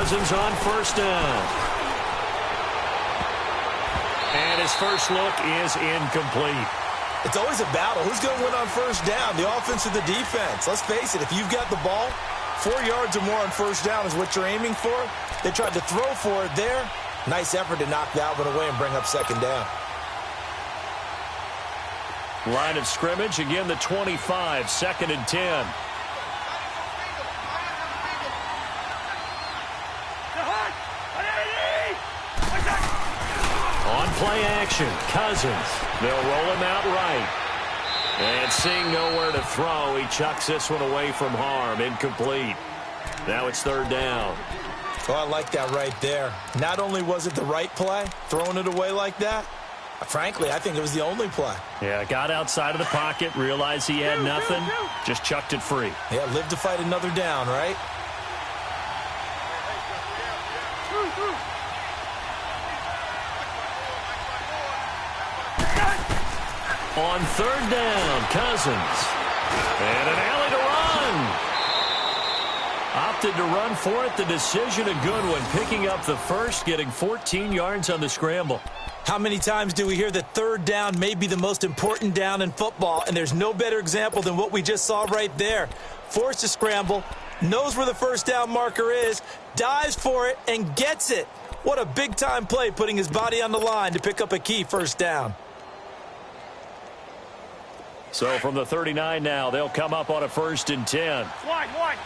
Cousins on first down. And his first look is incomplete. It's always a battle. Who's going to win on first down, the offense or the defense? Let's face it, if you've got the ball, 4 yards or more on first down is what you're aiming for. They tried to throw for it there. Nice effort to knock that one away and bring up second down. Line of scrimmage, again the 25, 2nd and 10. On play action, Cousins. They'll roll him out right. And seeing nowhere to throw, he chucks this one away from harm. Incomplete. Now it's 3rd down. Oh, I like that right there. Not only was it the right play, throwing it away like that, frankly, I think it was the only play. Yeah, got outside of the pocket, realized he had nothing, just chucked it free. Yeah, live to fight another down, right? On 3rd down, Cousins. And an alley to run. Opted to run for it. The decision a good one. Picking up the first, getting 14 yards on the scramble. How many times do we hear that 3rd down may be the most important down in football? And there's no better example than what we just saw right there. Forced to scramble, knows where the first down marker is, dives for it, and gets it. What a big-time play, putting his body on the line to pick up a key first down. So from the 39 now, they'll come up on a 1st and 10. Wide.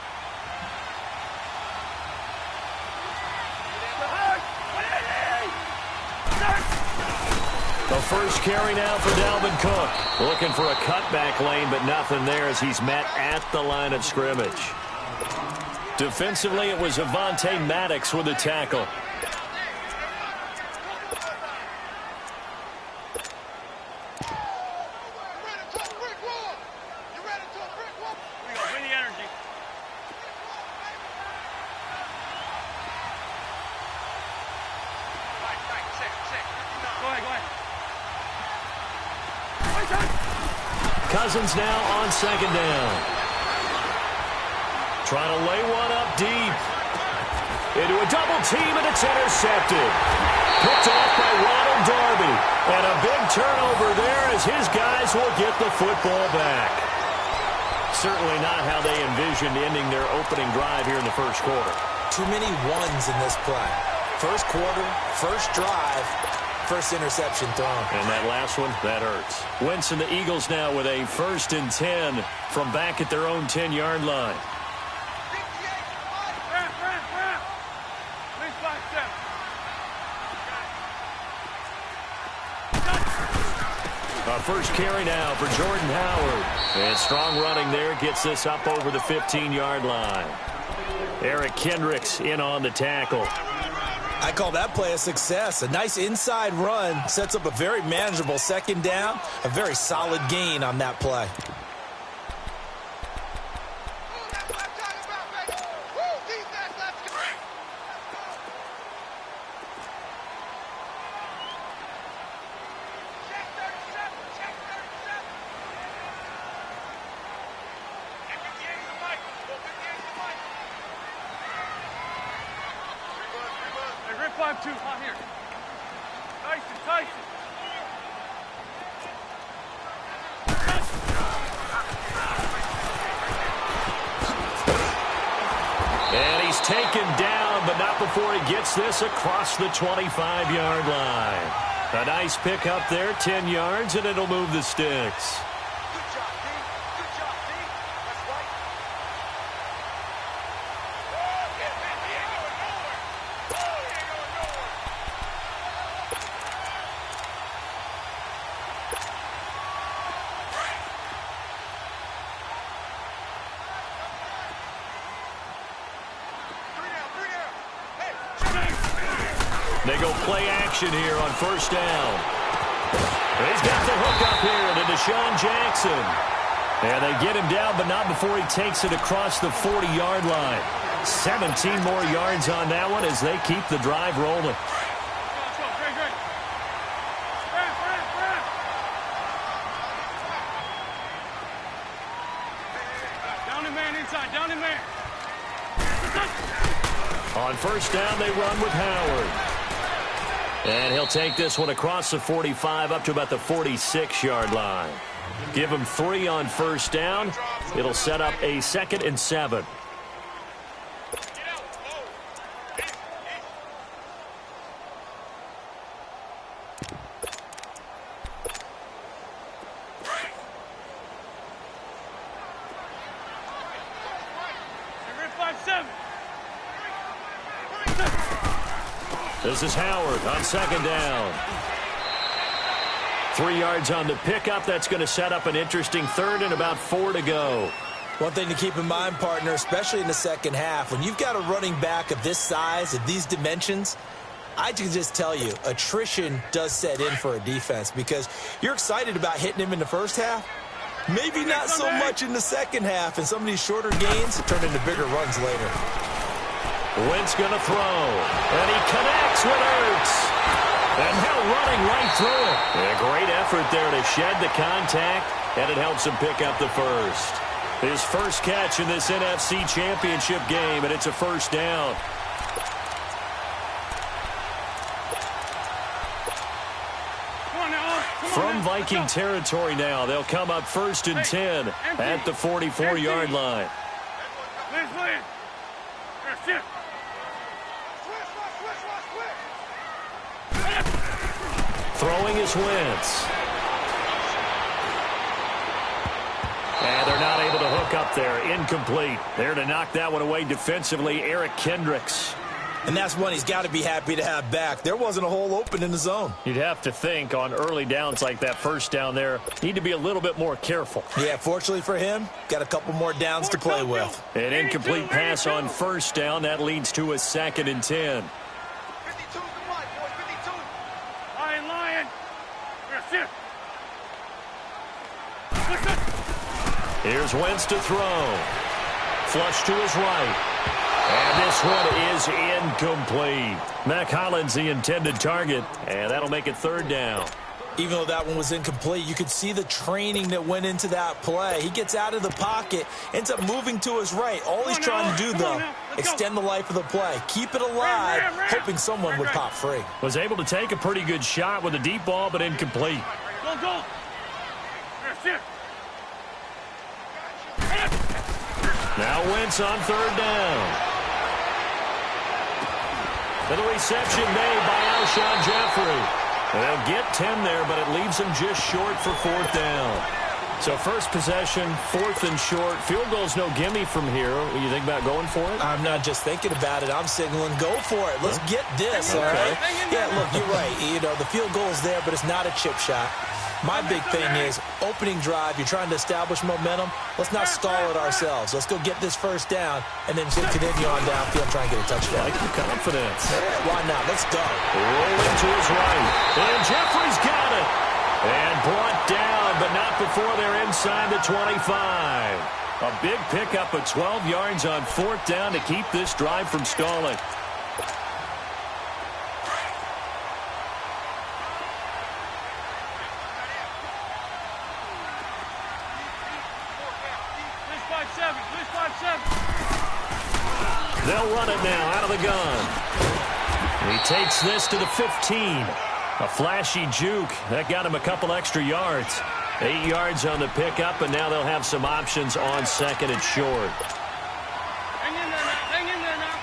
The first carry now for Dalvin Cook. Looking for a cutback lane, but nothing there as he's met at the line of scrimmage. Defensively, it was Avonte Maddox with a tackle. Cousins now on 2nd down. Trying to lay one up deep. Into a double team, and it's intercepted. Picked off by Ronald Darby. And a big turnover there as his guys will get the football back. Certainly not how they envisioned ending their opening drive here in the 1st quarter. Too many ones in this play. 1st quarter, 1st drive, 1st interception thrown. And that last one, that hurts. Wentz and the Eagles now with a 1st and 10 from back at their own 10-yard line. A first carry now for Jordan Howard. And strong running there gets this up over the 15-yard line. Eric Kendricks in on the tackle. I call that play a success. A nice inside run sets up a very manageable 2nd down. A very solid gain on that play. Taken down, but not before he gets this across the 25-yard line. A nice pick up there, 10 yards, and it'll move the sticks. They go play action here on 1st down. He's got the hook up here to Deshaun Jackson. And they get him down, but not before he takes it across the 40-yard line. 17 more yards on that one as they keep the drive rolling. On first down, they run with Howard. And he'll take this one across the 45 up to about the 46-yard line. Give him 3 on first down. It'll set up a 2nd and 7. This is Howard on 2nd down. 3 yards on the pickup. That's going to set up an interesting 3rd and about 4 to go. One thing to keep in mind, partner, especially in the second half, when you've got a running back of this size, of these dimensions, I can just tell you, attrition does set in for a defense because you're excited about hitting him in the first half. Maybe not so much in the second half, and some of these shorter gains turn into bigger runs later. Wentz going to throw, and he connects with Ertz. And now running right through it. A great effort there to shed the contact, and it helps him pick up the first. His first catch in this NFC Championship game, and it's a first down. From Viking territory now, they'll come up 1st and 10 at the 44-yard line. Throwing is Wentz. And they're not able to hook up there. Incomplete. There to knock that one away defensively, Eric Kendricks. And that's one he's got to be happy to have back. There wasn't a hole open in the zone. You'd have to think on early downs like that first down there, need to be a little bit more careful. Yeah, fortunately for him, got a couple more downs to play with. An incomplete pass on first down. That leads to a 2nd and 10. Here's Wentz to throw. Flush to his right. And this one is incomplete. Mack Hollins the intended target, and that'll make it 3rd down. Even though that one was incomplete, you could see the training that went into that play. He gets out of the pocket, ends up moving to his right. All he's trying to do, though, extend the life of the play. Keep it alive, hoping someone would pop free. Was able to take a pretty good shot with a deep ball, but incomplete. Now Wentz on 3rd down. And the reception made by Alshon Jeffrey. They'll get 10 there, but it leaves them just short for 4th down. So first possession, 4th and short. Field goal's no gimme from here. What do you think about going for it? I'm not just thinking about it. I'm signaling, go for it. Let's get this, all right? Yeah, look, you're right. You know, the field goal's there, but it's not a chip shot. My big thing is opening drive. You're trying to establish momentum. Let's not stall it ourselves. Let's go get this first down and then continue on downfield, try and get a touchdown. Like the confidence. Yeah, why not? Let's go. Rolling to his right. And Jeffrey's got it. And brought down, but not before they're inside the 25. A big pickup of 12 yards on 4th down to keep this drive from stalling. They'll run it now out of the gun. He takes this to the 15. A flashy juke. That got him a couple extra yards. 8 yards on the pickup, and now they'll have some options on 2nd and short. Hang in there now. Hang in there now.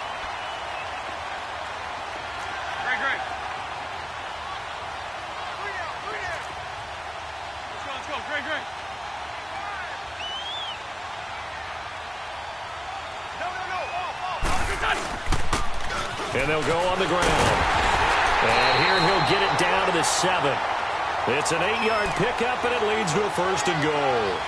Great. Let's go. Great. And they'll go on the ground. And here he'll get it down to the 7. It's an 8-yard pickup, and it leads to a 1st and goal.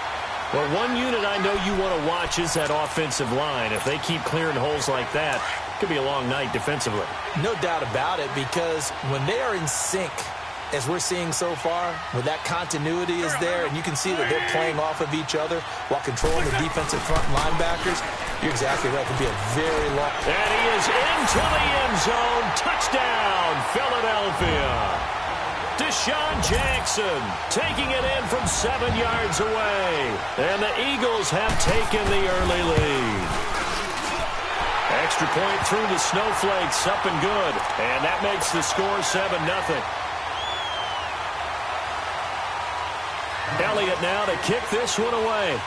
Well, one unit I know you want to watch is that offensive line. If they keep clearing holes like that, it could be a long night defensively. No doubt about it, because when they are in sync, as we're seeing so far, when that continuity is there, and you can see that they're playing off of each other while controlling the defensive front linebackers, you're exactly right. It could be a very long... And he is into the end zone. Touchdown, Philadelphia. Deshaun Jackson taking it in from 7 yards away. And the Eagles have taken the early lead. Extra point through the snowflakes, up and good. And that makes the score 7-0. Elliott now to kick this one away.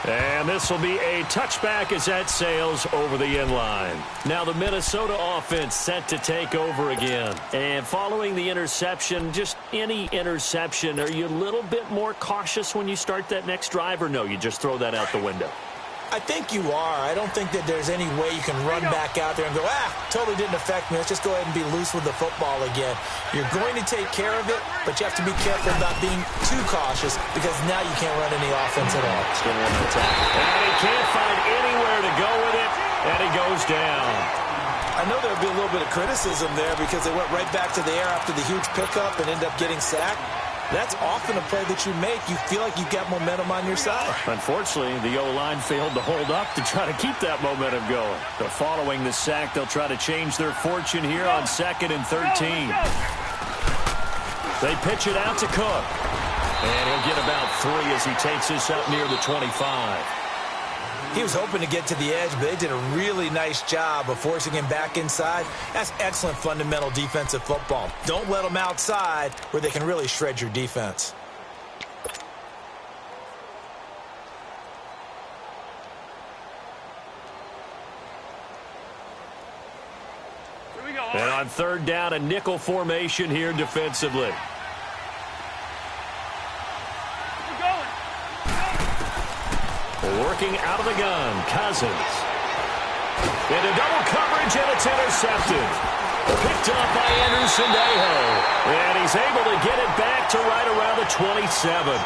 And this will be a touchback as that sails over the end line. Now the Minnesota offense set to take over again. And following the interception, just any interception, are you a little bit more cautious when you start that next drive, or no, you just throw that out the window? I think you are. I don't think that there's any way you can run back out there and go, totally didn't affect me. Let's just go ahead and be loose with the football again. You're going to take care of it, but you have to be careful about being too cautious because now you can't run any offense at all. Still on the attack. And he can't find anywhere to go with it, and he goes down. I know there'll be a little bit of criticism there because they went right back to the air after the huge pickup and ended up getting sacked. That's often a play that you make. You feel like you've got momentum on your side. Unfortunately, the O-line failed to hold up to try to keep that momentum going. But following the sack, they'll try to change their fortune here on 2nd and 13. They pitch it out to Cook. And he'll get about 3 as he takes this up near the 25. He was hoping to get to the edge, but they did a really nice job of forcing him back inside. That's excellent fundamental defensive football. Don't let them outside where they can really shred your defense. Here we go. And on 3rd down, a nickel formation here defensively. Working out of the gun, Cousins. Into double coverage, and it's intercepted. Picked up by Anderson-Dejo. And he's able to get it back to right around the 27.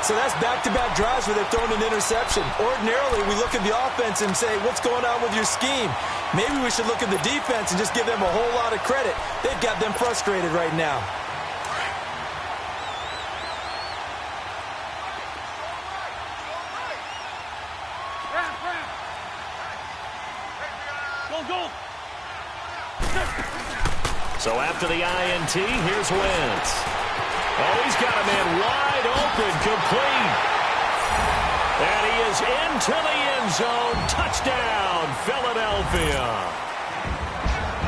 So that's back-to-back drives where they're throwing an interception. Ordinarily, we look at the offense and say, what's going on with your scheme? Maybe we should look at the defense and just give them a whole lot of credit. They've got them frustrated right now. So after the INT, here's Wentz. Oh, he's got a man wide open, complete. And he is into the end zone. Touchdown, Philadelphia.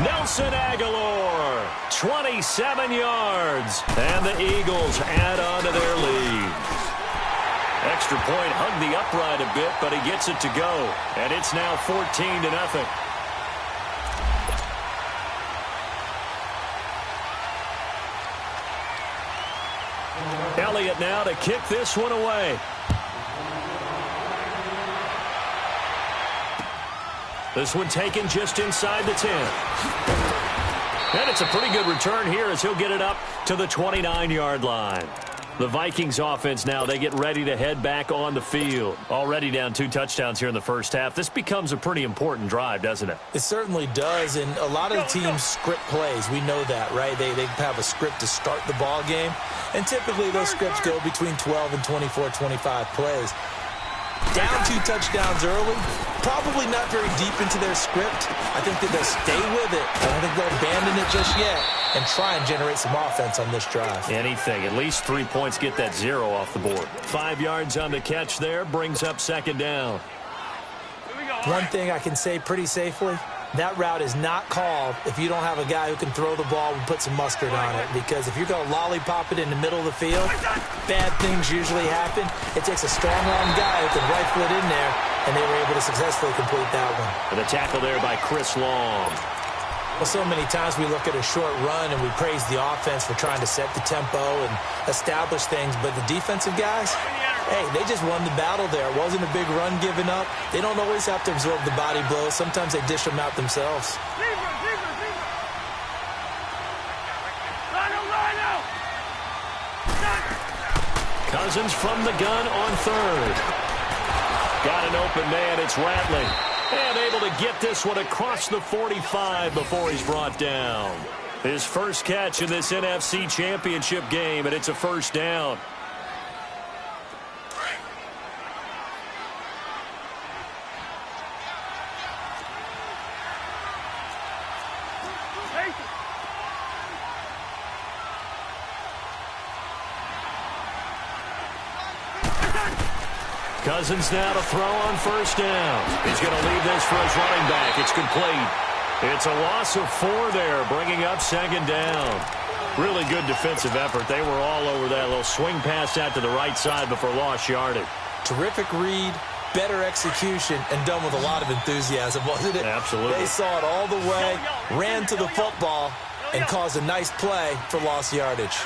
Nelson Aguilar, 27 yards. And the Eagles add on to their lead. Extra point hugged the upright a bit, but he gets it to go. And it's now 14-0. Elliott now to kick this one away. This one taken just inside the 10. And it's a pretty good return here as he'll get it up to the 29-yard line. The Vikings offense now, they get ready to head back on the field. Already down 2 touchdowns here in the first half. This becomes a pretty important drive, doesn't it? It certainly does, and a lot of the teams script plays. We know that, right? They have a script to start the ball game, and typically those scripts go between 12 and 24, 25 plays. Down 2 touchdowns early, probably not very deep into their script. I think that they'll stay with it. I don't think they'll abandon it just yet and try and generate some offense on this drive. Anything. At least 3 points, get that 0 off the board. 5 yards on the catch there, brings up 2nd down. One thing I can say pretty safely, that route is not called if you don't have a guy who can throw the ball and put some mustard on it. Because if you're going to lollipop it in the middle of the field, bad things usually happen. It takes a strong-arm guy who can rifle it in there, and they were able to successfully complete that one. And the tackle there by Chris Long. Well, so many times we look at a short run and we praise the offense for trying to set the tempo and establish things, but the defensive guys, hey, they just won the battle there. It wasn't a big run given up. They don't always have to absorb the body blows. Sometimes they dish them out themselves. Cousins from the gun on 3rd. Got an open man. It's Rattling. And able to get this one across the 45 before he's brought down. His first catch in this NFC Championship game, and it's a first down. Cousins now to throw on first down. He's going to leave this for his running back. It's complete. It's a loss of 4 there, bringing up second down. Really good defensive effort. They were all over that little swing pass out to the right side before lost yardage. Terrific read, better execution, and done with a lot of enthusiasm, wasn't it? Absolutely. They saw it all the way, ran to the football, and caused a nice play for lost yardage.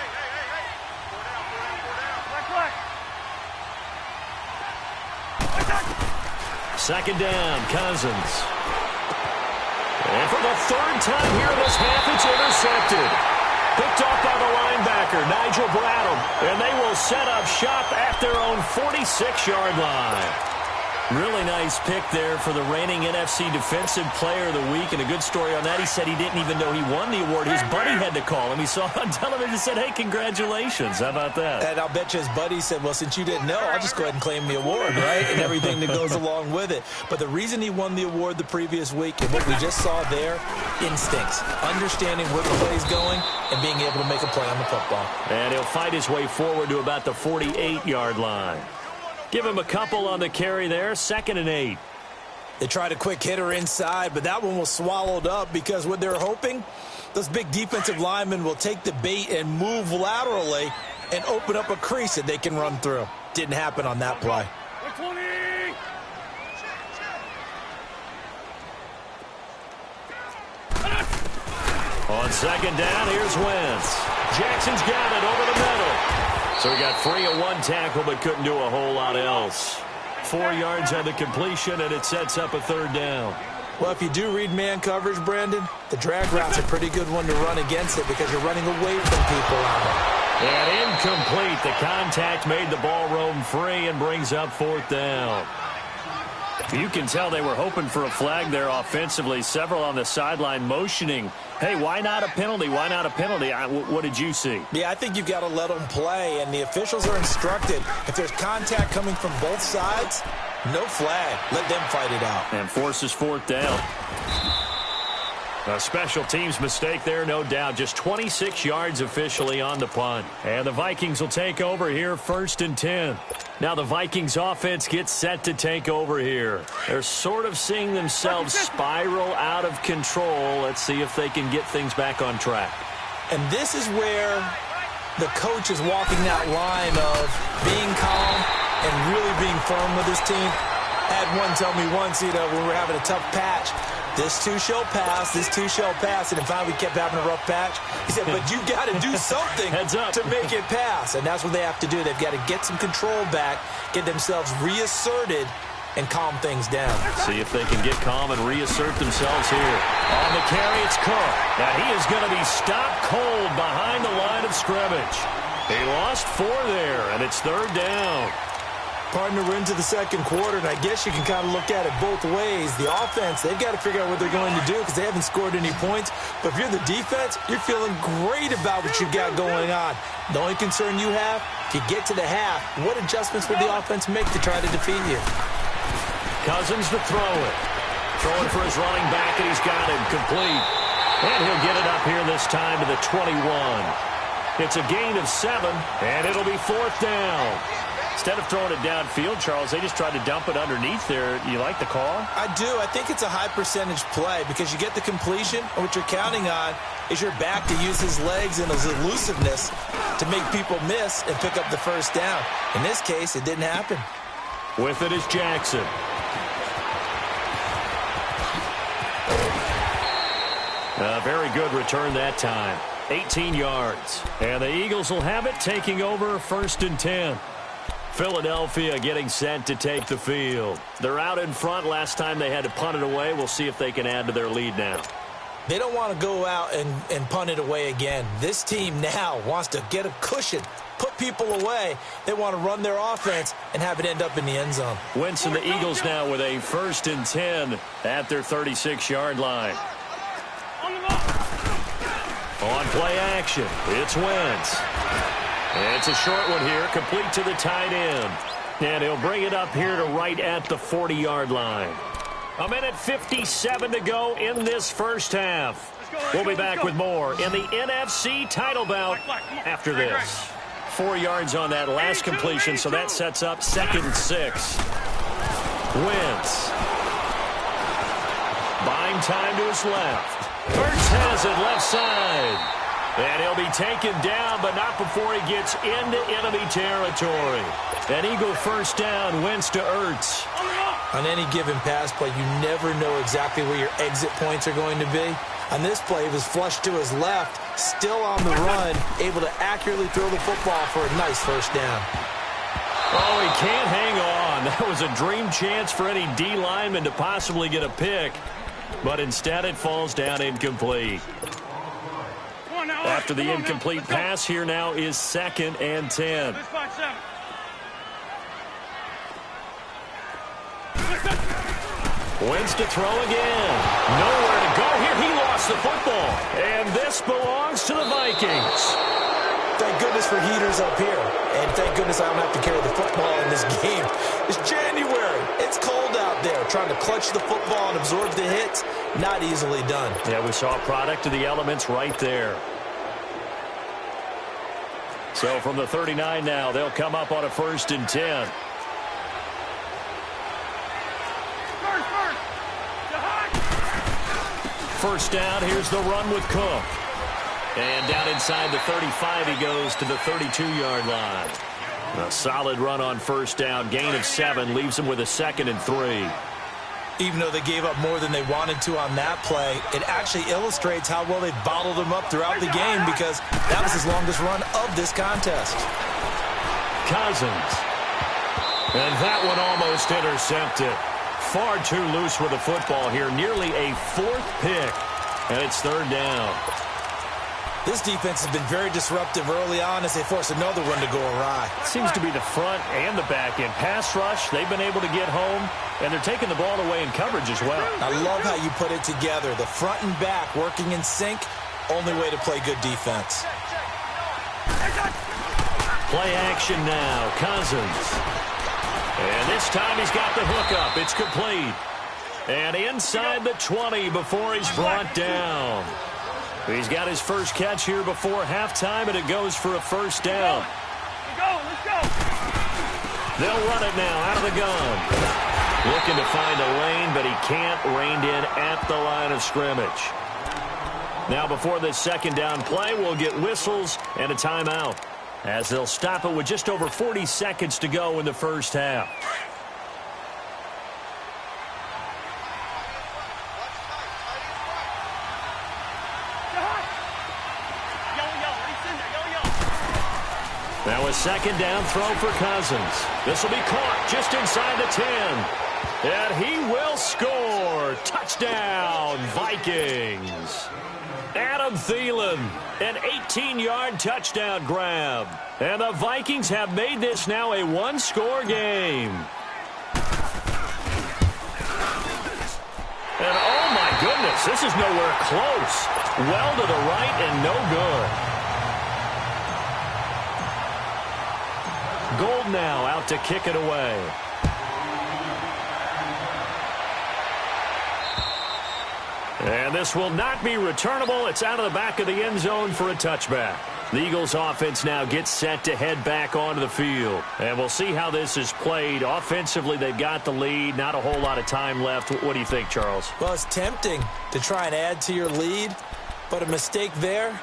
Second down, Cousins. And for the third time here this half, it's intercepted. Picked off by the linebacker, Nigel Bradham. And they will set up shop at their own 46-yard line. Really nice pick there for the reigning NFC Defensive Player of the Week. And a good story on that. He said he didn't even know he won the award. His buddy had to call him. He saw it on television and said, hey, congratulations. How about that? And I'll bet you his buddy said, well, since you didn't know, I'll just go ahead and claim the award, right? And everything that goes along with it. But the reason he won the award the previous week and what we just saw there, instincts, understanding where the play's going and being able to make a play on the football. And he'll fight his way forward to about the 48-yard line. Give him a couple on the carry there, 2nd and 8. They tried a quick hitter inside, but that one was swallowed up because what they're hoping, those big defensive linemen will take the bait and move laterally and open up a crease that they can run through. Didn't happen on that play. On second down, here's Wentz. Jackson's got it over the middle. So he got free of 1 tackle but couldn't do a whole lot else. 4 yards on the completion, and it sets up a 3rd down. Well, if you do read man coverage, Brandon, the drag route's a pretty good one to run against it because you're running away from people on it. And incomplete. The contact made the ball roam free and brings up 4th down. You can tell they were hoping for a flag there offensively. Several on the sideline motioning, hey, why not a penalty? Why not a penalty? What did you see? Yeah, I think you've got to let them play, and the officials are instructed. If there's contact coming from both sides, no flag. Let them fight it out. And forces 4th down. A special teams mistake there, no doubt. Just 26 yards officially on the punt. And the Vikings will take over here, 1st and 10. Now the Vikings offense gets set to take over here. They're sort of seeing themselves spiral out of control. Let's see if they can get things back on track. And this is where the coach is walking that line of being calm and really being firm with his team. Had one tell me once, when we were having a tough patch, this too shall pass, this too shall pass, and then finally we kept having a rough patch. He said, but you got to do something to make it pass, and that's what they have to do. They've got to get some control back, get themselves reasserted, and calm things down. See if they can get calm and reassert themselves here. On the carry, it's Cook. Now he is going to be stopped cold behind the line of scrimmage. He lost 4 there, and it's 3rd down. Partner, we're into the 2nd quarter, and I guess you can kind of look at it both ways. The offense, they've got to figure out what they're going to do because they haven't scored any points. But if you're the defense, you're feeling great about what you've got going on. The only concern you have, if you get to the half, what adjustments will the offense make to try to defeat you? Cousins to throw it. Throwing for his running back, and he's got him complete. And he'll get it up here this time to the 21. It's a gain of 7, and it'll be 4th down. Instead of throwing it downfield, Charles, they just tried to dump it underneath there. You like the call? I do. I think it's a high-percentage play because you get the completion, and what you're counting on is your back to use his legs and his elusiveness to make people miss and pick up the 1st down. In this case, it didn't happen. With it is Jackson. A very good return that time. 18 yards. And the Eagles will have it, taking over 1st and 10. Philadelphia getting set to take the field. They're out in front. Last time they had to punt it away. We'll see if they can add to their lead now. They don't want to go out and punt it away again. This team now wants to get a cushion, put people away. They want to run their offense and have it end up in the end zone. Wentz and the Eagles now with a 1st and 10 at their 36-yard line. On play action, it's Wentz. It's a short one here, complete to the tight end. And he'll bring it up here to right at the 40-yard line. 1:57 to go in this first half. We'll be back with more in the NFC title bout after this. 4 yards on that last completion, so that sets up 2nd and 6. Wentz. Buying time to his left. Hurts has it left side. And he'll be taken down, but not before he gets into enemy territory. An Eagle first down, Wentz to Ertz. On any given pass play, you never know exactly where your exit points are going to be. On this play, he was flushed to his left, still on the run, able to accurately throw the football for a nice first down. Oh, he can't hang on. That was a dream chance for any D lineman to possibly get a pick. But instead, it falls down incomplete. After the incomplete pass, here now is 2nd and 10. Wentz to throw again. Nowhere to go here. He lost the football. And this belongs to the Vikings. Thank goodness for heaters up here. And thank goodness I don't have to carry the football in this game. It's January. It's cold out there. Trying to clutch the football and absorb the hits, not easily done. Yeah, we saw a product of the elements right there. So from the 39 now, they'll come up on a 1st and 10. First down, here's the run with Cook. And down inside the 35, he goes to the 32-yard line. A solid run on first down, gain of 7, leaves him with a 2nd and 3. Even though they gave up more than they wanted to on that play, it actually illustrates how well they bottled him up throughout the game because that was his longest run of this contest. Cousins. And that one almost intercepted. Far too loose with the football here. Nearly a 4th pick. And it's 3rd down. This defense has been very disruptive early on as they force another one to go awry. Seems to be the front and the back end. Pass rush, they've been able to get home, and they're taking the ball away in coverage as well. I love how you put it together. The front and back working in sync, only way to play good defense. Play action now, Cousins. And this time he's got the hook up. It's complete. And inside the 20 before he's brought down. He's got his first catch here before halftime, and it goes for a first down. Let's go. They'll run it now out of the gun. Looking to find a lane, but he can't. Reined in at the line of scrimmage. Now before this 2nd down play, we'll get whistles and a timeout, as they'll stop it with just over 40 seconds to go in the first half. Now a 2nd down throw for Cousins. This will be caught just inside the 10. And he will score. Touchdown, Vikings. Adam Thielen, an 18-yard touchdown grab. And the Vikings have made this now a 1-score game. And oh my goodness, this is nowhere close. Well to the right and no good. Gold now out to kick it away. And this will not be returnable. It's out of the back of the end zone for a touchback. The Eagles offense now gets set to head back onto the field. And we'll see how this is played. Offensively, they've got the lead. Not a whole lot of time left. What do you think, Charles? Well, it's tempting to try and add to your lead, but a mistake there,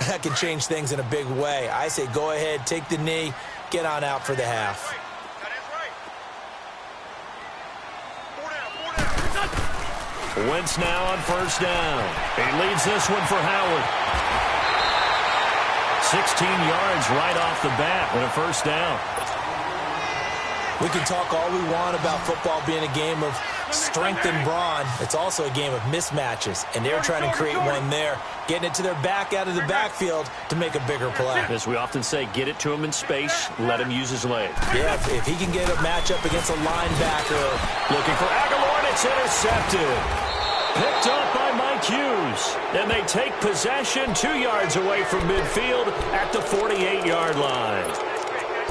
that can change things in a big way. I say go ahead, take the knee, get on out for the half. Wentz now on first down. He leads this one for Howard. 16 yards right off the bat and a first down. We can talk all we want about football being a game of strength and brawn. It's also a game of mismatches, and they're trying to create one there, getting it to their back out of the backfield to make a bigger play. As we often say, get it to him in space, let him use his leg. Yeah, if he can get a matchup against a linebacker. Looking for Aguilar, and it's intercepted. Picked up by Mike Hughes. And they take possession 2 yards away from midfield at the 48-yard line.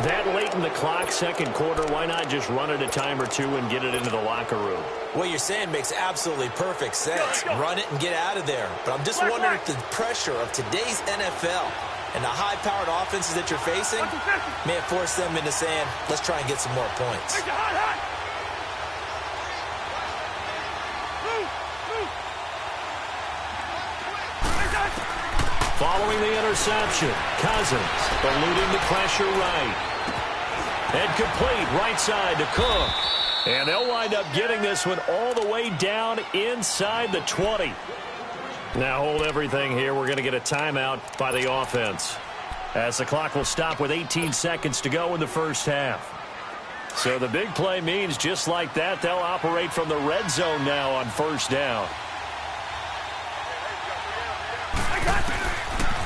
That late in the clock, second quarter, why not just run it a time or two and get it into the locker room? What you're saying makes absolutely perfect sense. Run it and get out of there. But I'm just wondering if the pressure of today's NFL And the high-powered offenses that you're facing may have forced them into saying, let's try and get some more points. Following the interception, Cousins eluding the pressure right. And complete right side to Cook. And they'll wind up getting this one all the way down inside the 20. Now hold everything here. We're going to get a timeout by the offense, as the clock will stop with 18 seconds to go in the first half. So the big play means just like that, they'll operate from the red zone now on first down.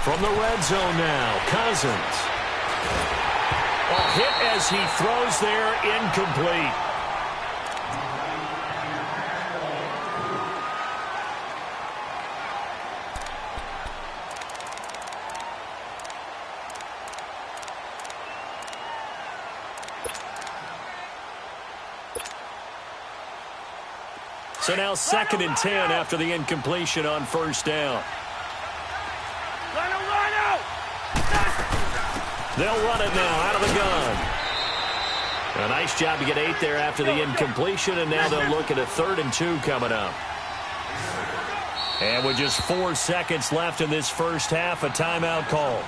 From the red zone now, Cousins. A hit as he throws there, incomplete. So now 2nd and 10 after the incompletion on first down. They'll run it now out of the gun. A nice job to get 8 there after the incompletion, and now they'll look at a 3rd and 2 coming up. And with just 4 seconds left in this first half, a timeout call.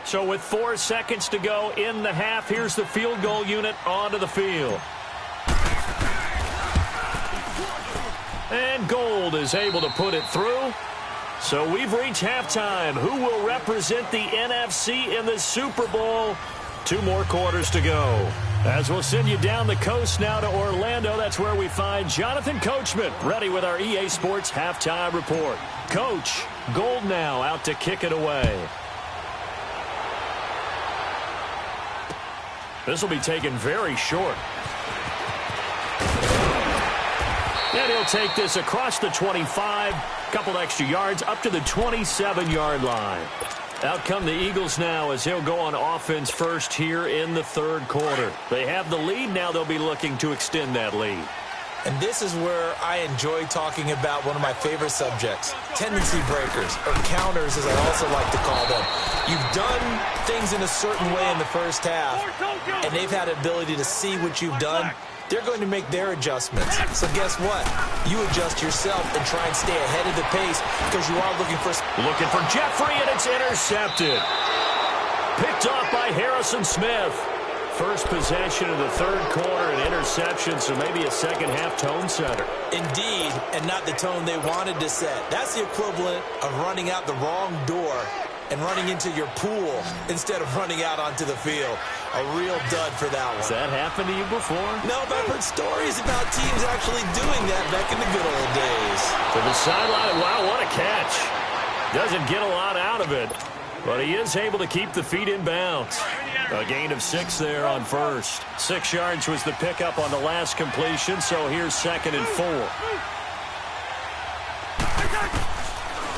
So with 4 seconds to go in the half, here's the field goal unit onto the field. And Gold is able to put it through. So we've reached halftime. Who will represent the NFC in the Super Bowl? 2 more quarters to go. As we'll send you down the coast now to Orlando, that's where we find Jonathan Coachman, ready with our EA Sports halftime report. Coach, Gold now out to kick it away. This will be taken very short. And he'll take this across the 25, couple extra yards, up to the 27-yard line. Out come the Eagles now as he'll go on offense first here in the 3rd quarter. They have the lead. Now they'll be looking to extend that lead. And this is where I enjoy talking about one of my favorite subjects, tendency breakers, or counters as I also like to call them. You've done things in a certain way in the first half, and they've had the ability to see what you've done. They're going to make their adjustments. So guess what? You adjust yourself and try and stay ahead of the pace because you are looking for... Looking for Jeffrey, and it's intercepted. Picked off by Harrison Smith. First possession of the 3rd quarter, an interception, so maybe a second-half tone setter. Indeed, and not the tone they wanted to set. That's the equivalent of running out the wrong door and running into your pool instead of running out onto the field. A real dud for that one. Has that happened to you before? No, but I've heard stories about teams actually doing that back in the good old days. To the sideline, wow, what a catch. Doesn't get a lot out of it, but he is able to keep the feet in bounds. A gain of 6 there on first. 6 yards was the pickup on the last completion, so here's 2nd and 4.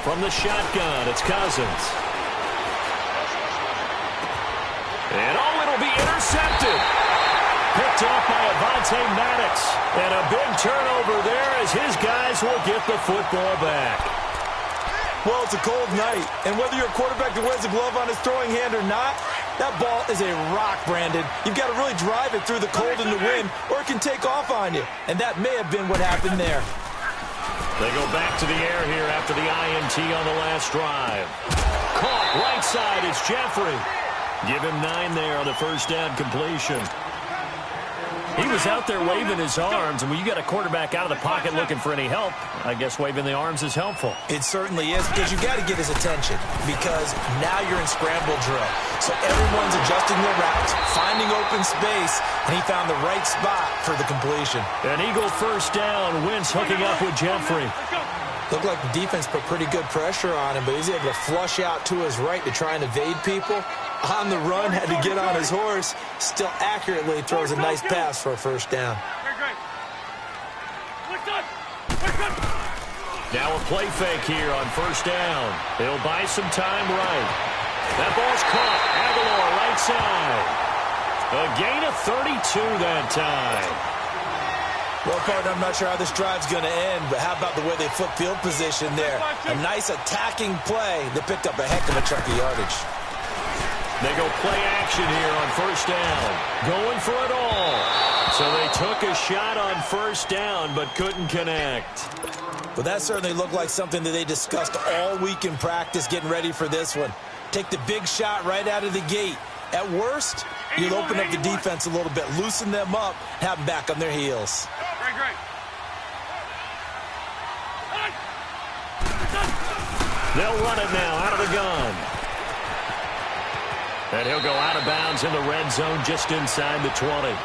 From the shotgun, it's Cousins. And it'll be intercepted. Picked off by Avonte Maddox. And a big turnover there as his guys will get the football back. Well, it's a cold night, and whether you're a quarterback that wears a glove on his throwing hand or not, that ball is a rock, Brandon. You've got to really drive it through the cold and the wind, or it can take off on you. And that may have been what happened there. They go back to the air here after the INT on the last drive. Caught right side, it's Jeffrey. Give him 9 there on the first down completion. He was out there waving his arms, and when you got a quarterback out of the pocket looking for any help, I guess waving the arms is helpful. It certainly is, because you got to get his attention, because now you're in scramble drill. So everyone's adjusting their routes, finding open space, and he found the right spot for the completion. An Eagle first down, Wentz hooking up with Jeffrey. Looked like the defense put pretty good pressure on him, but he's able to flush out to his right to try and evade people. On the run, had to get on his horse. Still accurately throws a nice pass for a first down. Now a play fake here on first down. He'll buy some time right. That ball's caught. Aguilar right side. A gain of 32 that time. Well, partner, I'm not sure how this drive's going to end, but how about the way they flip field position there? A nice attacking play that picked up a heck of a chunk of yardage. They go play action here on first down. Going for it all. So they took a shot on first down, but couldn't connect. Well, that certainly looked like something that they discussed all week in practice getting ready for this one. Take the big shot right out of the gate. At worst, you'll open up the defense a little bit, loosen them up, have them back on their heels. Great. They'll run it now out of the gun. And he'll go out of bounds in the red zone just inside the 20.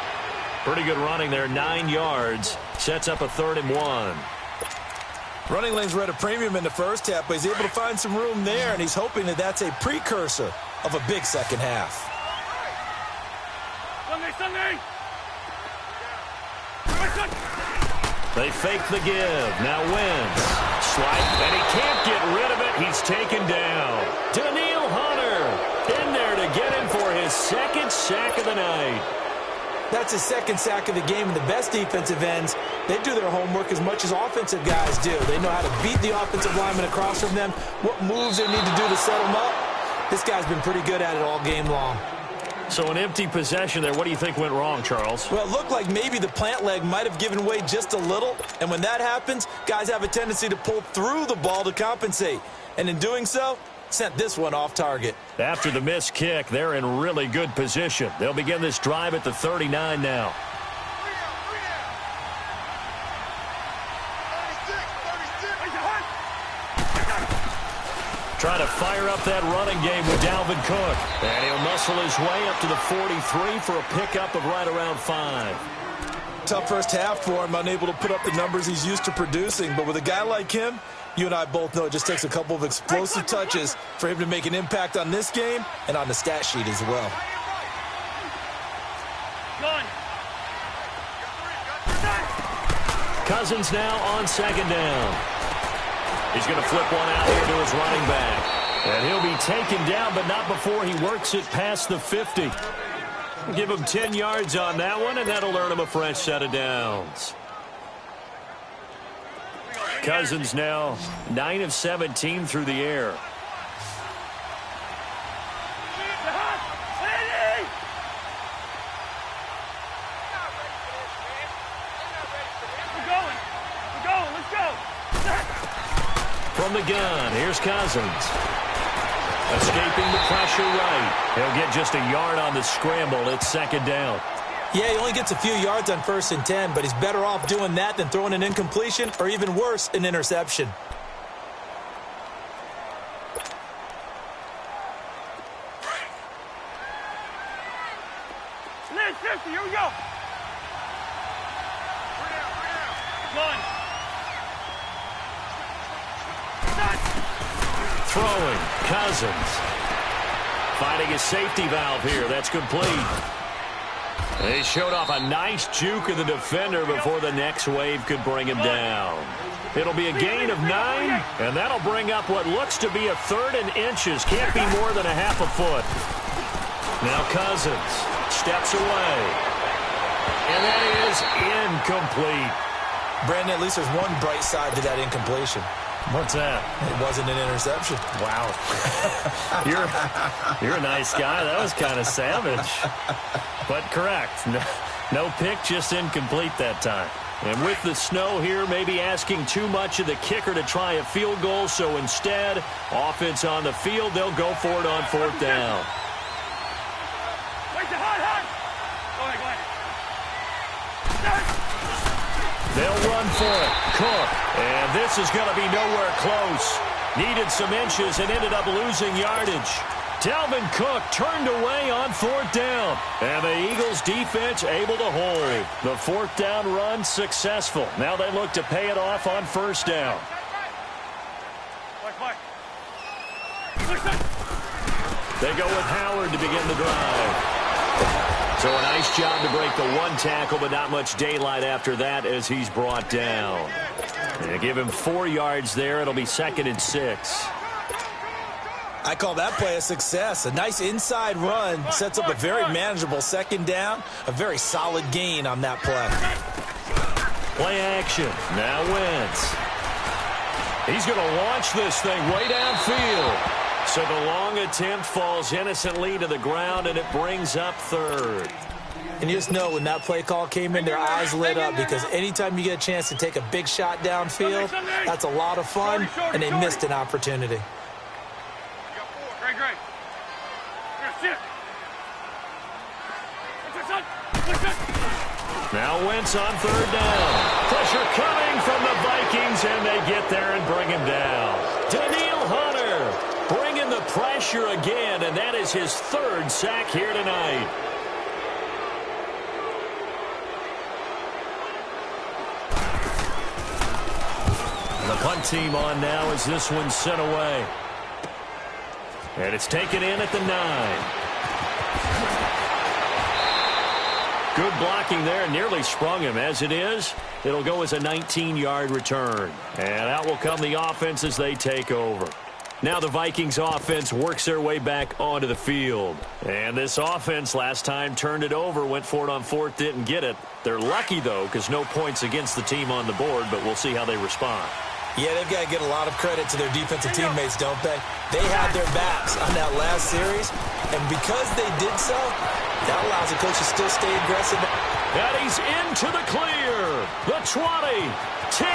Pretty good running there, 9 yards. Sets up a 3rd and 1. Running lanes were at a premium in the first half, but he's able to find some room there, and he's hoping that that's a precursor of a big second half. Sunday. They fake the give. Now wins. Slight, and he can't get rid of it. He's taken down. Daniil Hunter in there to get him for his 2nd sack of the night. That's his 2nd sack of the game, and the best defensive ends, they do their homework as much as offensive guys do. They know how to beat the offensive lineman across from them, what moves they need to do to set them up. This guy's been pretty good at it all game long. So an empty possession there. What do you think went wrong, Charles? Well, it looked like maybe the plant leg might have given way just a little, and when that happens, guys have a tendency to pull through the ball to compensate. And in doing so, sent this one off target. After the missed kick, they're in really good position. They'll begin this drive at the 39 now. Trying to fire up that running game with Dalvin Cook. And he'll muscle his way up to the 43 for a pickup of right around 5. Tough first half for him, unable to put up the numbers he's used to producing. But with a guy like him, you and I both know it just takes a couple of explosive touches for him to make an impact on this game and on the stat sheet as well. Cousins now on 2nd down. He's going to flip one out here to his running back. And he'll be taken down, but not before he works it past the 50. Give him 10 yards on that one, and that'll earn him a fresh set of downs. Cousins now 9 of 17 through the air. From the gun, here's Cousins. Escaping the pressure right. He'll get just a yard on the scramble. It's 2nd down. Yeah, he only gets a few yards on 1st and 10, but he's better off doing that than throwing an incompletion or even worse, an interception. Here we go. One. Throwing, Cousins. Finding his safety valve here. That's complete. They showed off a nice juke of the defender before the next wave could bring him down. It'll be a gain of 9, and that'll bring up what looks to be a 3rd and inches. Can't be more than a half a foot. Now Cousins steps away. And that is incomplete. Brandon, at least there's one bright side to that incompletion. What's that? It wasn't an interception. Wow. You're a nice guy. That was kind of savage. But correct. No pick, just incomplete that time. And with the snow here, maybe asking too much of the kicker to try a field goal. So instead, offense on the field, they'll go for it on 4th down. They'll run for it. Cook. And this is going to be nowhere close. Needed some inches and ended up losing yardage. Dalvin Cook turned away on 4th down. And the Eagles defense able to hold. The 4th down run successful. Now they look to pay it off on 1st down. They go with Howard to begin the drive. So a nice job to break the 1 tackle, but not much daylight after that as he's brought down. And give him 4 yards there. It'll be 2nd and 6. I call that play a success. A nice inside run sets up a very manageable 2nd down. A very solid gain on that play. Play action. Now Wentz. He's going to launch this thing way downfield. So the long attempt falls innocently to the ground, and it brings up third. And you just know when that play call came in, their eyes lit up, because anytime you get a chance to take a big shot downfield, that's a lot of fun, and they missed an opportunity. Great. Now Wentz on third down. Pressure coming from the Vikings, and they get there and bring him down. Daniil Hunter bringing the pressure again, and that is his third sack here tonight. The punt team on now as this one's sent away. And it's taken in at the 9. Good blocking there, nearly sprung him. As it is, it'll go as a 19-yard return. And out will come the offense as they take over. Now the Vikings offense works their way back onto the field. And this offense last time turned it over, went for it on fourth, didn't get it. They're lucky, though, because no points against the team on the board, but we'll see how they respond. Yeah, they've got to get a lot of credit to their defensive teammates, don't they? They had their backs on that last series, and because they did so, that allows the coach to still stay aggressive. And he's into the clear. The 20, 10,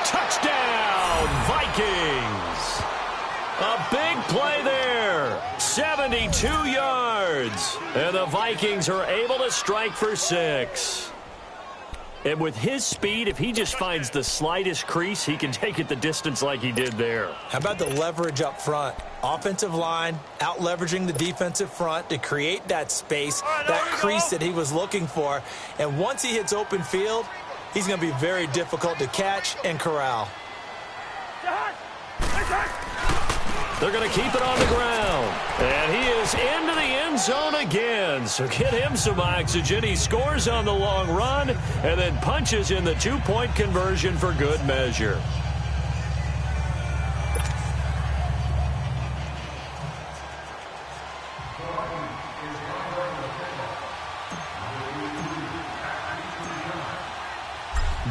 touchdown, Vikings. A big play there. 72 yards. And the Vikings are able to strike for 6. And with his speed, if he just finds the slightest crease, he can take it the distance like he did there. How about the leverage up front? Offensive line out-leveraging the defensive front to create that space, that crease that he was looking for. And once he hits open field, he's going to be very difficult to catch and corral. They're going to keep it on the ground. And he is into the end zone again. So get him some oxygen. He scores on the long run and then punches in the two-point conversion for good measure.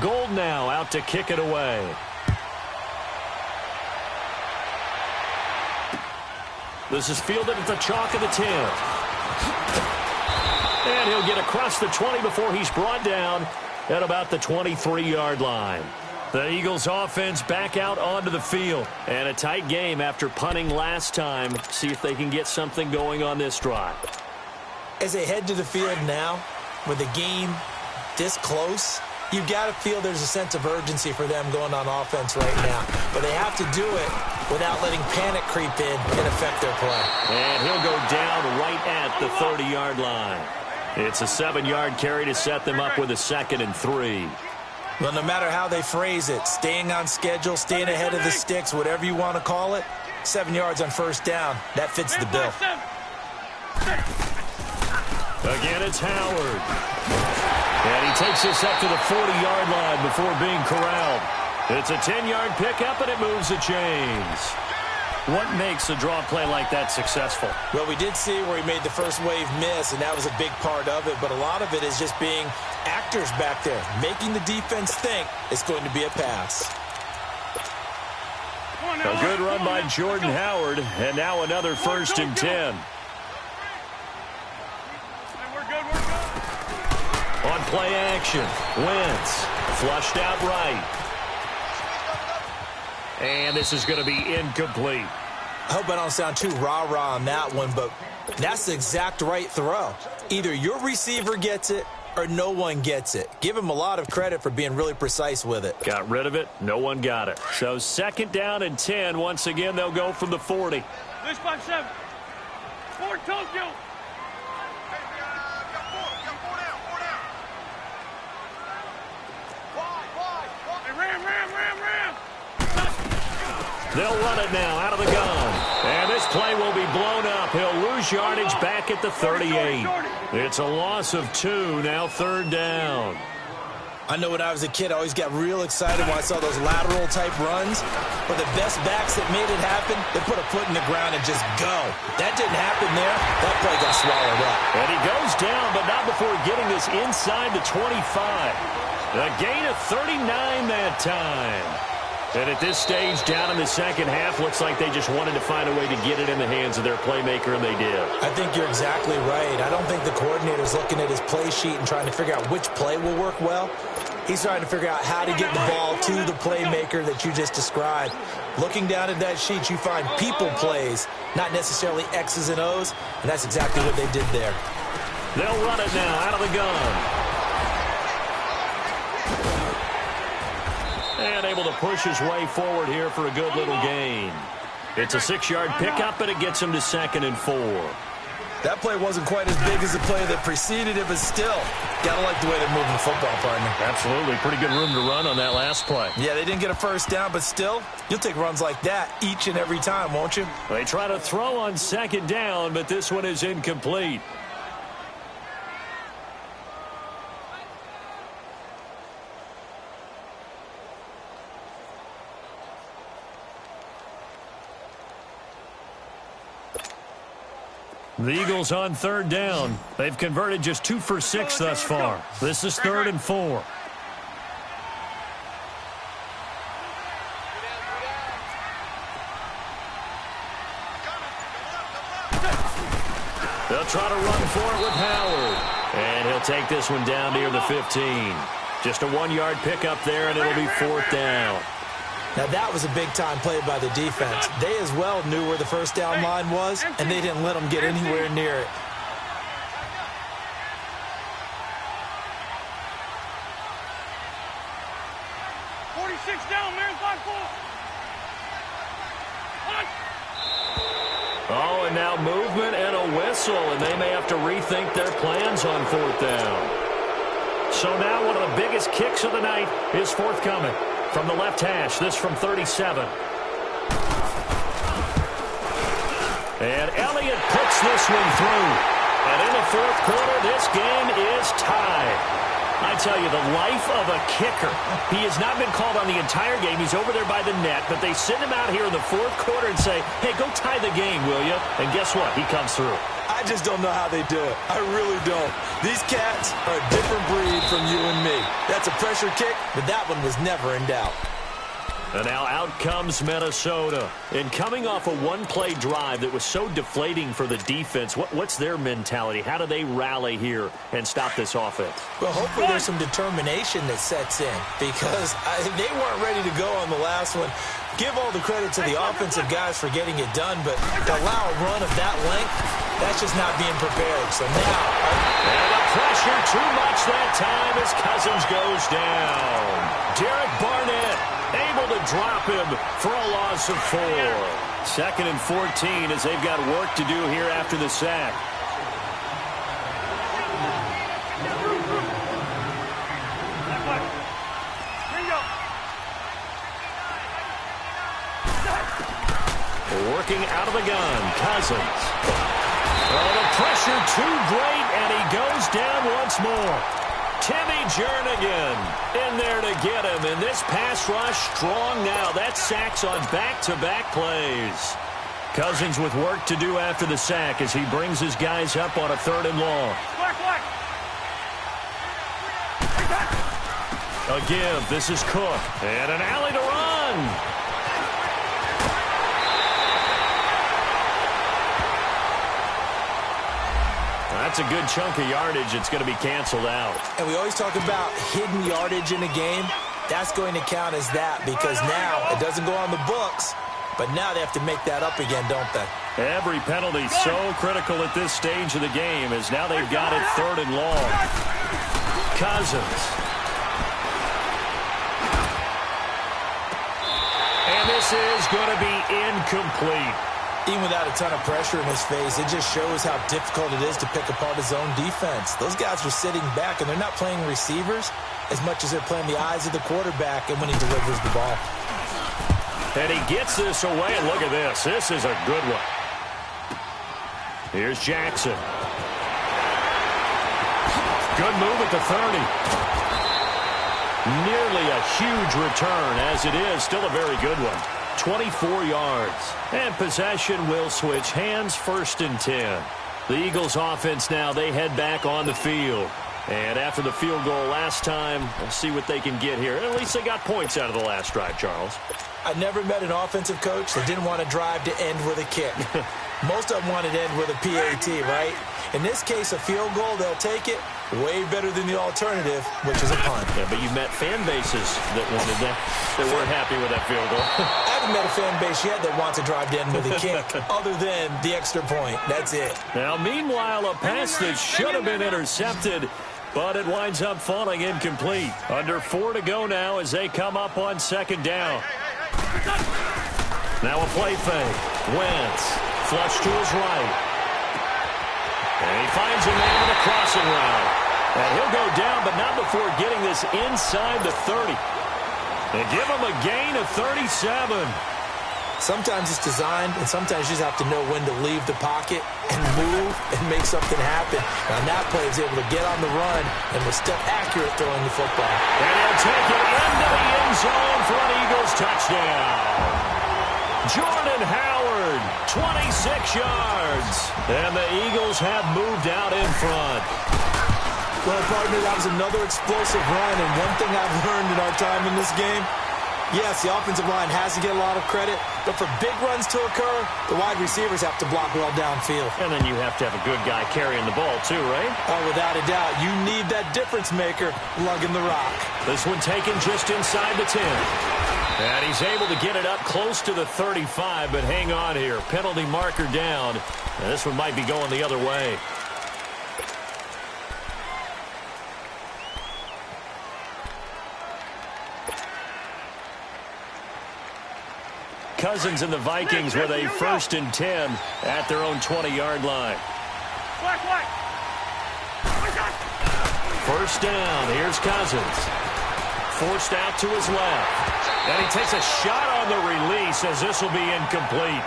Gold now out to kick it away. This is fielded at the chalk of the 10. And he'll get across the 20 before he's brought down at about the 23-yard line. The Eagles offense back out onto the field. And a tight game after punting last time. See if they can get something going on this drive. As they head to the field now, with the game this close, you've got to feel there's a sense of urgency for them going on offense right now. But they have to do it without letting panic creep in and affect their play. And he'll go down right at the 30-yard line. It's a 7-yard carry to set them up with a 2nd and 3. Well, no matter how they phrase it, staying on schedule, staying ahead of the sticks, whatever you want to call it, 7 yards on first down, that fits the bill. Again, it's Howard. And he takes this up to the 40-yard line before being corralled. It's a 10-yard pickup, and it moves the chains. What makes a draw play like that successful? Well, we did see where he made the first wave miss, and that was a big part of it. But a lot of it is just being actors back there, making the defense think it's going to be a pass. A good run by Jordan Howard, and now another 1st and 10. On play action, Wentz flushed out right. And this is going to be incomplete. I hope I don't sound too rah-rah on that one, but that's the exact right throw. Either your receiver gets it or no one gets it. Give him a lot of credit for being really precise with it. Got rid of it. No one got it. So 2nd down and 10. Once again, they'll go from the 40. This 5-7. Forward Tokyo. They'll run it now out of the gun. And this play will be blown up. He'll lose yardage back at the 38. It's a loss of 2, now 3rd down. I know when I was a kid, I always got real excited when I saw those lateral-type runs. But the best backs that made it happen, they put a foot in the ground and just go. That didn't happen there. That play got swallowed up. And he goes down, but not before getting this inside the 25. A gain of 39 that time. And at this stage, down in the second half, looks like they just wanted to find a way to get it in the hands of their playmaker, and they did. I think you're exactly right. I don't think the coordinator's looking at his play sheet and trying to figure out which play will work well. He's trying to figure out how to get the ball to the playmaker that you just described. Looking down at that sheet, you find people plays, not necessarily X's and O's, and that's exactly what they did there. They'll run it now out of the gun. And able to push his way forward here for a good little gain. It's a 6-yard pickup, and it gets him to 2nd and 4. That play wasn't quite as big as the play that preceded it, but still, gotta like the way they're moving the football, partner. Absolutely. Pretty good room to run on that last play. Yeah, they didn't get a first down, but still, you'll take runs like that each and every time, won't you? They try to throw on 2nd down, but this one is incomplete. The Eagles on 3rd down. They've converted just 2 for 6 thus far. This is 3rd and 4. They'll try to run for it with Howard. And he'll take this one down near the 15. Just a 1-yard pickup there, and it'll be 4th down. Now, that was a big-time play by the defense. They as well knew where the first down line was, and they didn't let them get anywhere near it. Down, man, 5-4. Oh, and now movement and a whistle, and they may have to rethink their plans on 4th down. So now one of the biggest kicks of the night is forthcoming. From the left hash, this from 37. And Elliott puts this one through. And in the 4th quarter, this game is tied. I tell you, the life of a kicker. He has not been called on the entire game. He's over there by the net, but they send him out here in the 4th quarter and say, hey, go tie the game, will you? And guess what? He comes through. I just don't know how they do it. I really don't. These cats are a different breed from you and me. That's a pressure kick, but that one was never in doubt. And now out comes Minnesota. And coming off a 1-play drive that was so deflating for the defense, what's their mentality? How do they rally here and stop this offense? Well, hopefully there's some determination that sets in because they weren't ready to go on the last one. Give all the credit to the offensive guys for getting it done, but to allow a run of that length, that's just not being prepared. So now... And the pressure too much that time as Cousins goes down. Derek Barnett able to drop him for a loss of 4. 2nd and 14 as they've got work to do here after the sack. Working out of the gun, Cousins. Oh, the pressure too great, and he goes down once more. Timmy Jernigan in there to get him, and this pass rush strong now. That's sacks on back-to-back plays. Cousins with work to do after the sack as he brings his guys up on a 3rd and long. A give, this is Cook, and an alley to run. That's a good chunk of yardage. It's going to be canceled out. And we always talk about hidden yardage in a game. That's going to count as that because now it doesn't go on the books, but now they have to make that up again, don't they? Every penalty so critical at this stage of the game as now they've got it 3rd and long. Cousins. And this is going to be incomplete. Even without a ton of pressure in his face, it just shows how difficult it is to pick apart his own defense. Those guys are sitting back, and they're not playing receivers as much as they're playing the eyes of the quarterback and when he delivers the ball. And he gets this away, and look at this. This is a good one. Here's Jackson. Good move at the 30. Nearly a huge return, as it is. Still a very good one. 24 yards. And possession will switch hands, 1st and 10. The Eagles offense now, they head back on the field. And after the field goal last time, we'll see what they can get here. At least they got points out of the last drive, Charles. I never met an offensive coach that didn't want to drive to end with a kick. Most of them wanted to end with a PAT, right? In this case, a field goal, they'll take it. Way better than the alternative, which is a punt. Yeah, but you met fan bases that wanted that, that weren't happy with that field goal. I haven't met a fan base yet that wants to drive to end with a kick, other than the extra point. That's it. Now, meanwhile, a pass that should have been intercepted, but it winds up falling incomplete. Under 4 to go now as they come up on second down. Now a play fake. Wentz, flush to his right. And he finds a man with a crossing route. And he'll go down, but not before getting this inside the 30. And give him a gain of 37. Sometimes it's designed, and sometimes you just have to know when to leave the pocket and move and make something happen. And on that play, he's able to get on the run and was still accurate throwing the football. And he'll take it into the end zone for an Eagles touchdown. Jordan Howard, 26 yards. And the Eagles have moved out in front. Well, partner, that was another explosive run, and one thing I've learned in our time in this game, yes, the offensive line has to get a lot of credit, but for big runs to occur, the wide receivers have to block well downfield. And then you have to have a good guy carrying the ball too, right? Oh, without a doubt. You need that difference maker lugging the rock. This one taken just inside the 10. And he's able to get it up close to the 35, but hang on here. Penalty marker down. And this one might be going the other way. Cousins and the Vikings with a 1st and 10 at their own 20-yard line. First down. Here's Cousins. Forced out to his left. And he takes a shot on the release as this will be incomplete.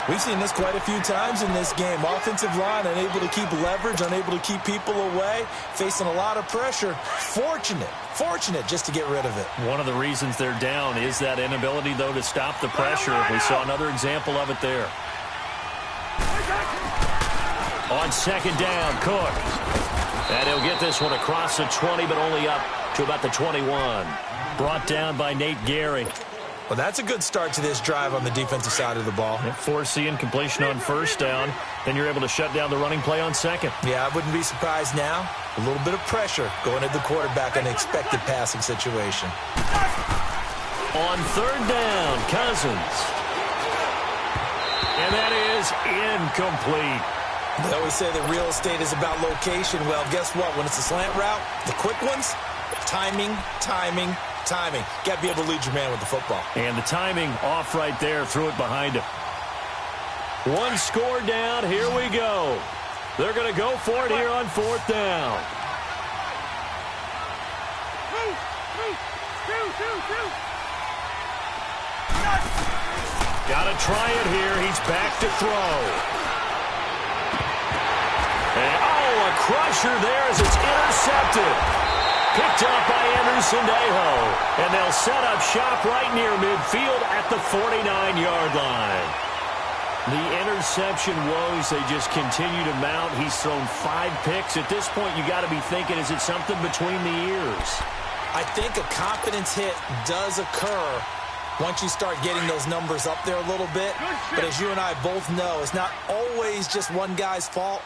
We've seen this quite a few times in this game. Offensive line unable to keep leverage, unable to keep people away, facing a lot of pressure. Fortunate just to get rid of it. One of the reasons they're down is that inability, though, to stop the pressure. We saw another example of it there. On second down, Cook. And he'll get this one across the 20, but only up to about the 21. Brought down by Nate Gehry. Well, that's a good start to this drive on the defensive side of the ball. Force the incompletion on first down. Then you're able to shut down the running play on second. Yeah, I wouldn't be surprised now. A little bit of pressure going at the quarterback in an expected passing situation. On third down, Cousins. And that is incomplete. They always say that real estate is about location. Well, guess what? When it's a slant route, the quick ones, timing. Got to be able to lead your man with the football. And the timing off right there. Threw it behind him. One score down. Here we go. They're going to go for it here on fourth down. Got to try it here. He's back to throw. And, a crusher there as it's intercepted. Picked up by Sandejo. And they'll set up shop right near midfield at the 49-yard line. The interception woes, they just continue to mount. He's thrown 5 picks. At this point, you got to be thinking, is it something between the ears? I think a confidence hit does occur once you start getting those numbers up there a little bit. But as you and I both know, it's not always just one guy's fault.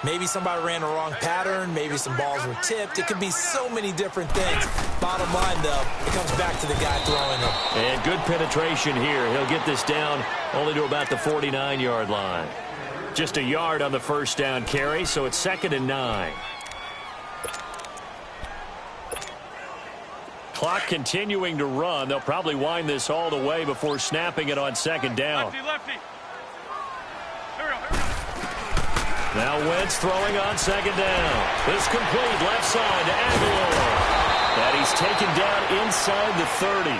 Maybe somebody ran the wrong pattern. Maybe some balls were tipped. It could be so many different things. Bottom line, though, it comes back to the guy throwing it. And good penetration here. He'll get this down only to about the 49-yard line. Just a yard on the first down carry, so it's 2nd and 9. Clock continuing to run. They'll probably wind this all the way before snapping it on 2nd down. Lefty. Now Wentz throwing on 2nd down. This complete left side to Aguilar. And he's taken down inside the 30.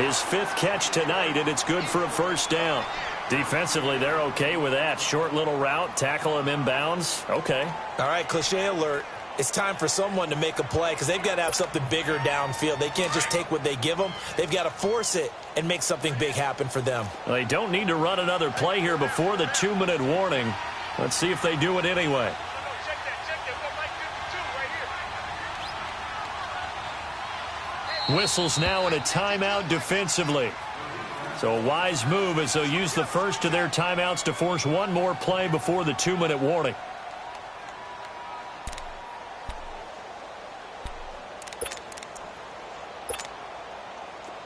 His 5th catch tonight, and it's good for a first down. Defensively, they're okay with that. Short little route, tackle him inbounds. Okay. All right, cliche alert. It's time for someone to make a play because they've got to have something bigger downfield. They can't just take what they give them. They've got to force it and make something big happen for them. They don't need to run another play here before the 2-minute warning. Let's see if they do it anyway. Whistles now in a timeout defensively. So a wise move as they'll use the first of their timeouts to force one more play before the 2-minute warning.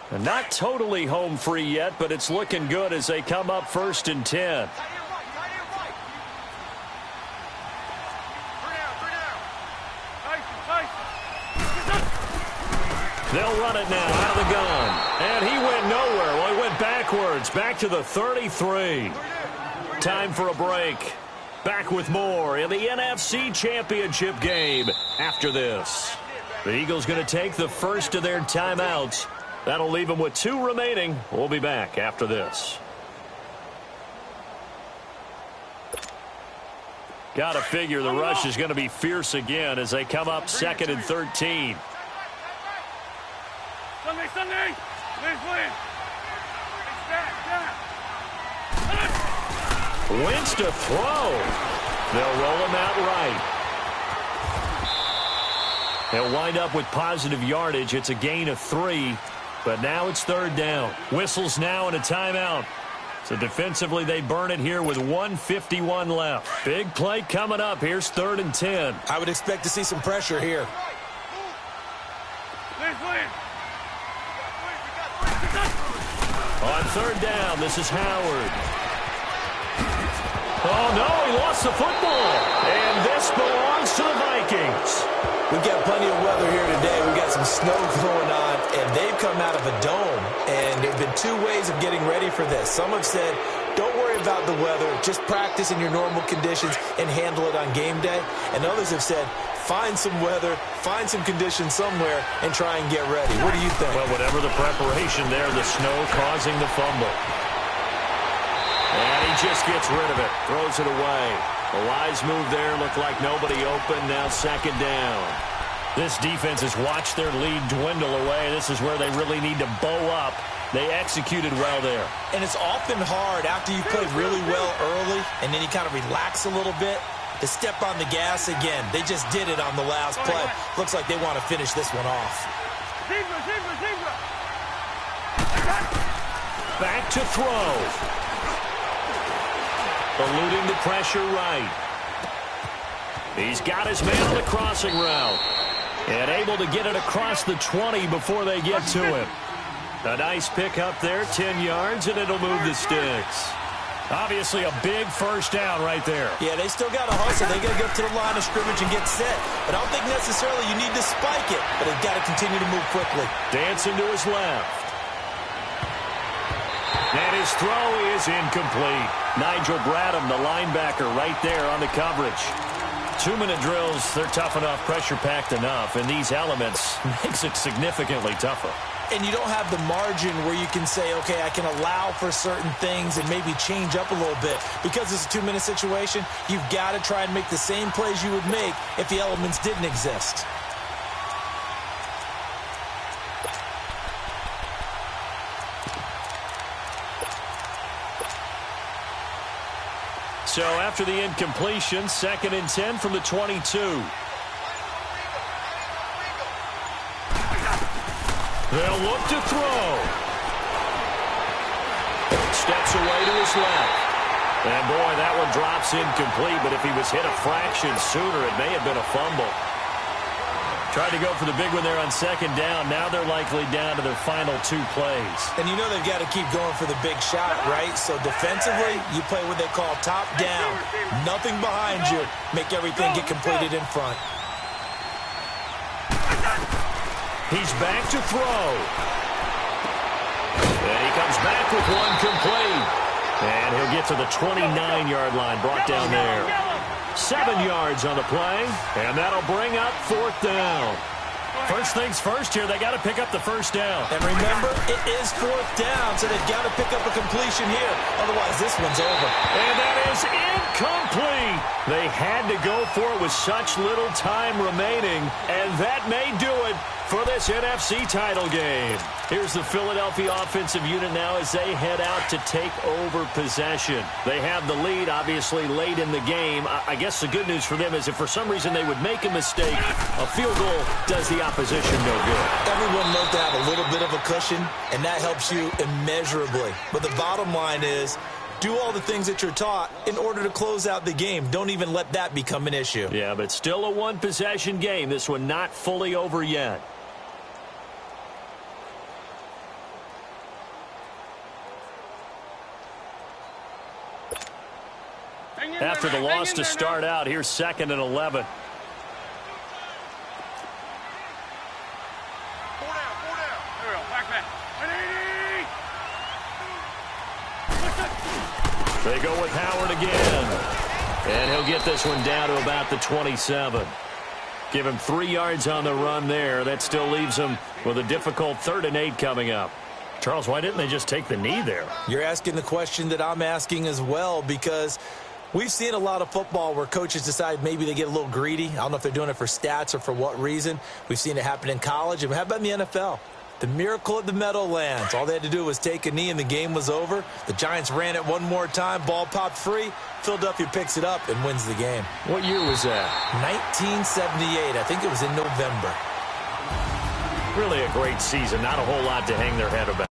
And not totally home free yet, but it's looking good as they come up 1st and 10. They'll run it now out of the gun. And he went nowhere. Well, he went backwards. Back to the 33. Time for a break. Back with more in the NFC Championship game after this. The Eagles going to take the first of their timeouts. That'll leave them with 2 remaining. We'll be back after this. Got to figure the rush is going to be fierce again as they come up 2nd and 13. Sunday. Let's win. Wentz to throw. They'll roll him out right. They'll wind up with positive yardage. It's a gain of 3, but now it's 3rd down. Whistles now in a timeout. So defensively, they burn it here with 1:51 left. Big play coming up. Here's 3rd and 10. I would expect to see some pressure here. Let's win. On 3rd down, this is Howard. Oh, no, he lost the football. And this belongs to the Vikings. We've got plenty of weather here today. We've got some snow going on, and they've come out of a dome. And there have been 2 ways of getting ready for this. Some have said, don't worry about the weather. Just practice in your normal conditions and handle it on game day. And others have said, find some weather, find some conditions somewhere, and try and get ready. What do you think? Well, whatever the preparation there, the snow causing the fumble. And he just gets rid of it, throws it away. A wise move there, looked like nobody open, now 2nd down. This defense has watched their lead dwindle away. This is where they really need to bow up. They executed well there. And it's often hard after you've played really well early, and then you kind of relax a little bit, to step on the gas again. They just did it on the last play. Looks like they want to finish this one off. Back to throw. Eluding the pressure right. He's got his man on the crossing route. And able to get it across the 20 before they get to him. A nice pick up there, 10 yards, and it'll move the sticks. Obviously a big 1st down right there. Yeah, they still got to hustle. They got to get to the line of scrimmage and get set. But I don't think necessarily you need to spike it, but they've got to continue to move quickly. Dancing to his left. And his throw is incomplete. Nigel Bradham, the linebacker, right there on the coverage. 2-minute drills, they're tough enough, pressure-packed enough, and these elements makes it significantly tougher. And you don't have the margin where you can say, okay, I can allow for certain things and maybe change up a little bit. Because it's a 2-minute situation, you've got to try and make the same plays you would make if the elements didn't exist. So after the incompletion, 2nd and 10 from the 22. They'll look to throw. Steps away to his left. And boy, that one drops incomplete, but if he was hit a fraction sooner, it may have been a fumble. Tried to go for the big one there on 2nd down. Now they're likely down to their final 2 plays. And you know they've got to keep going for the big shot, right? So defensively, you play what they call top down. Nothing behind you. Make everything get completed in front. He's back to throw. And he comes back with one complete. And he'll get to the 29-yard line, brought down there. 7 yards on the play, and that'll bring up 4th down. First things first here, they got to pick up the 1st down. And remember, it is 4th down, so they've got to pick up a completion here. Otherwise, this one's over. And that is incomplete. They had to go for it with such little time remaining, and that may do it for this NFC title game. Here's the Philadelphia offensive unit now as they head out to take over possession. They have the lead, obviously, late in the game. I guess the good news for them is if for some reason they would make a mistake, a field goal does the opposition no good. Everyone loves to have a little bit of a cushion, and that helps you immeasurably. But the bottom line is, do all the things that you're taught in order to close out the game. Don't even let that become an issue. Yeah, but still a one-possession game. This one not fully over yet. After the loss to start out, here's 2nd and 11. They go with Howard again. And he'll get this one down to about the 27. Give him 3 yards on the run there. That still leaves him with a difficult 3rd and 8 coming up. Charles, why didn't they just take the knee there? You're asking the question that I'm asking as well, because we've seen a lot of football where coaches decide maybe they get a little greedy. I don't know if they're doing it for stats or for what reason. We've seen it happen in college. And how about in the NFL? The miracle of the Meadowlands. All they had to do was take a knee and the game was over. The Giants ran it one more time. Ball popped free. Philadelphia picks it up and wins the game. What year was that? 1978. I think it was in November. Really a great season. Not a whole lot to hang their head about.